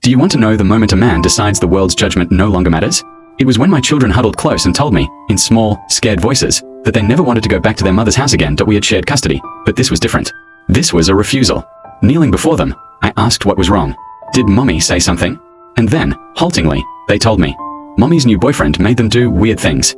Do you want to know the moment a man decides the world's judgment no longer matters? It was when my children huddled close and told me, in small, scared voices, that they never wanted to go back to their mother's house again, that we had shared custody. But this was different. This was a refusal. Kneeling before them, I asked what was wrong. Did Mommy say something? And then, haltingly, they told me. Mommy's new boyfriend made them do weird things.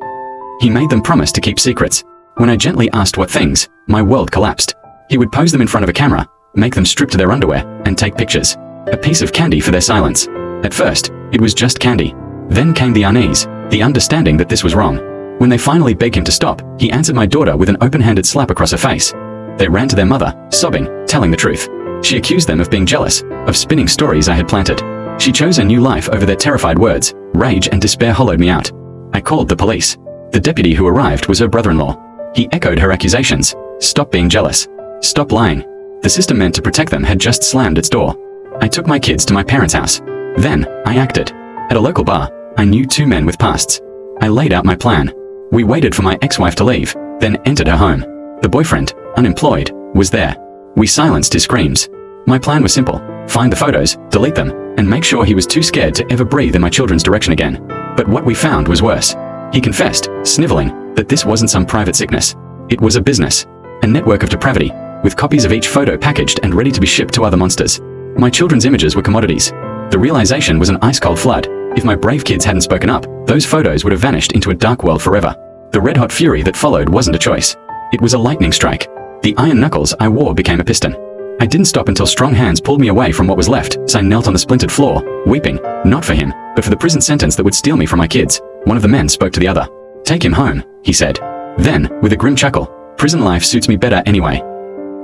He made them promise to keep secrets. When I gently asked what things, my world collapsed. He would pose them in front of a camera, make them strip to their underwear, and take pictures. A piece of candy for their silence. At first, it was just candy. Then came the unease, the understanding that this was wrong. When they finally begged him to stop, he answered my daughter with an open-handed slap across her face. They ran to their mother, sobbing, telling the truth. She accused them of being jealous, of spinning stories I had planted. She chose a new life over their terrified words. Rage and despair hollowed me out. I called the police. The deputy who arrived was her brother-in-law. He echoed her accusations. Stop being jealous. Stop lying. The system meant to protect them had just slammed its door. I took my kids to my parents' house. Then, I acted. At a local bar, I knew two men with pasts. I laid out my plan. We waited for my ex-wife to leave, then entered her home. The boyfriend, unemployed, was there. We silenced his screams. My plan was simple. Find the photos, delete them, and make sure he was too scared to ever breathe in my children's direction again. But what we found was worse. He confessed, sniveling, that this wasn't some private sickness. It was a business. A network of depravity, with copies of each photo packaged and ready to be shipped to other monsters. My children's images were commodities. The realization was an ice-cold flood. If my brave kids hadn't spoken up, those photos would have vanished into a dark world forever. The red-hot fury that followed wasn't a choice. It was a lightning strike. The iron knuckles I wore became a piston. I didn't stop until strong hands pulled me away from what was left, so I knelt on the splintered floor, weeping, not for him, but for the prison sentence that would steal me from my kids. One of the men spoke to the other. Take him home, he said. Then, with a grim chuckle, prison life suits me better anyway.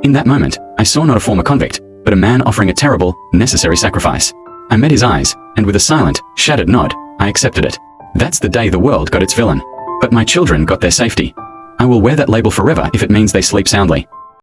In that moment, I saw not a former convict, but a man offering a terrible, necessary sacrifice. I met his eyes, and with a silent, shattered nod, I accepted it. That's the day the world got its villain. But my children got their safety. I will wear that label forever if it means they sleep soundly.